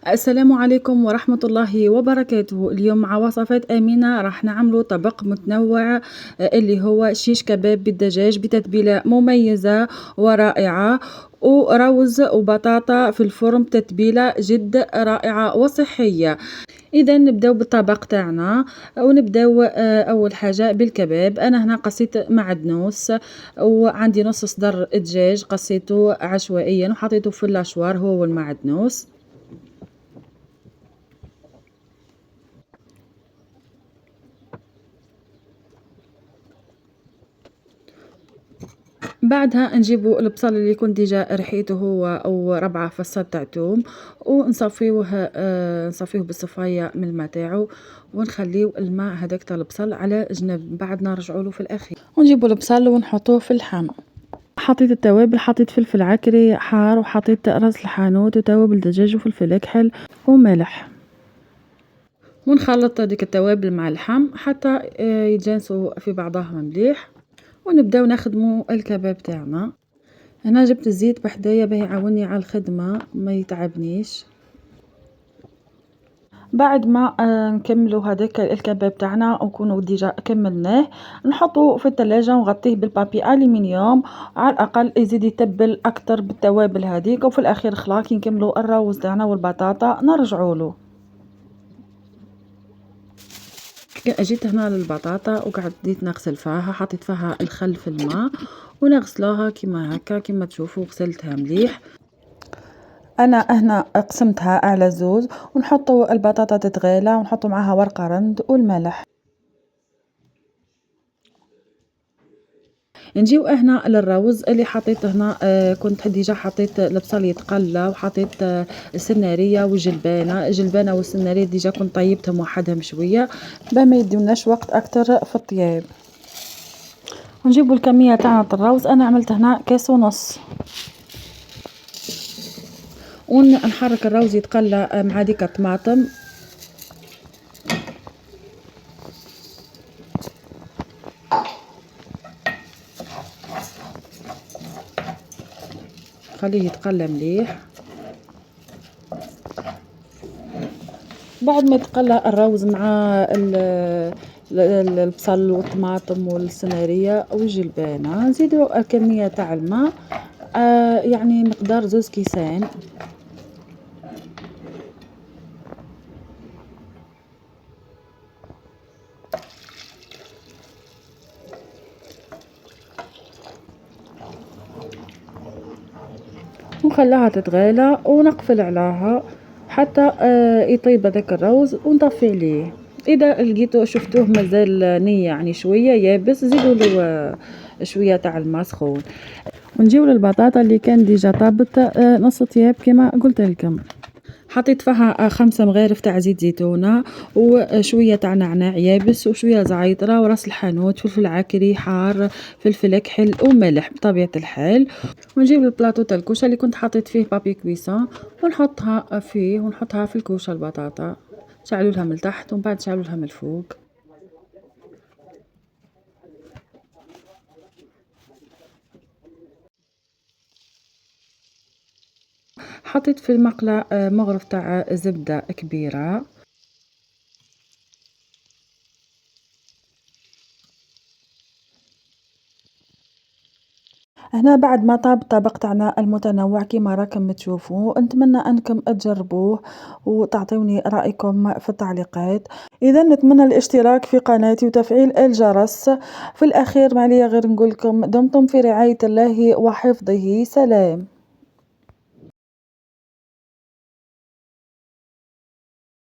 السلام عليكم ورحمة الله وبركاته. اليوم مع وصفات آمنة راح نعملو طبق متنوع اللي هو شيش كباب بالدجاج بتتبيلة مميزة ورائعة، ورز وبطاطا في الفرن بتتبيلة جد رائعة وصحية. إذا نبداو بالطبق تاعنا ونبداو أول حاجة بالكباب. أنا هنا قصيت معدنوس وعندي نص صدر دجاج قصيته عشوائيا وحطيته في اللاشوار هو والمعدنوس. بعدها نجيبو البصل اللي كنت ديجا رحيته هو أو ربعة فصات تاع توم ونصفيوه نصفيوه بالصفاية من الماء تاعو ونخليو الماء هذاك تاع البصل على جنب، بعد نرجعوا له في الاخير ونجيبو البصل ونحطوه في اللحم. حطيت التوابل، حطيت فلفل عكري حار وحطيت راس الحانوت وتوابل دجاج وفلفل اكحل وملح، ونخلط ديك التوابل مع اللحم حتى يتجانسوا في بعضهم مليح، ونبداو نخدمو الكباب تاعنا. هنا جبت الزيت بحدايا باه يعاوني على الخدمة ما يتعبنيش. بعد ما نكملو هذاك الكباب تاعنا ونكونو ديجا كملناه نحطو في الثلاجة ونغطيه بالبابي الومنيوم على الاقل يزيد يتبل اكتر بالتوابل هذيك، وفي الاخير خلاص كي نكملو الروز تاعنا والبطاطا نرجعولو. جيت هنا للبطاطا وقعدت نغسل فيها، حطيت فيها الخل في الماء ونغسلوها كيما هكا كيما تشوفوا غسلتها مليح. انا هنا قسمتها على زوز ونحطوا البطاطا تتغلى ونحطوا معاها ورقه رند والملح. نجيو هنا للروز اللي حطيت هنا كنت ديجا حطيت البصل يتقلى وحطيت السناريه والجلبانه، الجلبانه والسناريه ديجا كنت طيبتهم وحدهم شويه باه ما يديوناش وقت اكتر في الطياب. ونجيبوا الكميه تاع الروز، انا عملت هنا كاس ونص، ونحرك الروز يتقلى مع ديك الطماطم. خليه يتقلى مليح. بعد ما يتقلى الروز مع البصل والطماطم والسنارية والجلبانة نزيدو الكمية تاع الماء يعني مقدار 2 كيسان. ونخليها تتغلى ونقفل عليها حتى يطيب هذاك الروز ونطفي عليه. اذا لقيتو شفتوه مازال ني يعني شويه يابس زيدوا له شويه تاع الماء سخون. ونجيو للبطاطا اللي كان ديجا طابت نص طياب كما قلت لكم. حطيت فيها 5 مغارف تاع زيت زيتونه وشويه تاع نعناع يابس وشويه زعيطره وراس الحانوت فلفل عكري حار فلفل كحل وملح بطبيعه الحال. ونجيب البلاطو تاع الكوشه اللي كنت حطيت فيه بابي كويسون ونحطها فيه ونحطها في الكوشه البطاطا، شعلوا لها من تحت ومن بعد شعلوا لها من الفوق. حطيت في المقله مغرف تاع زبده كبيره. هنا بعد ما طاب الطبق تاعنا المتنوع كما راكم تشوفوا، نتمنى انكم تجربوه وتعطيوني رايكم في التعليقات. اذا نتمنى الاشتراك في قناتي وتفعيل الجرس. في الاخير ما عليا غير نقول لكم دمتم في رعاية الله وحفظه. سلام.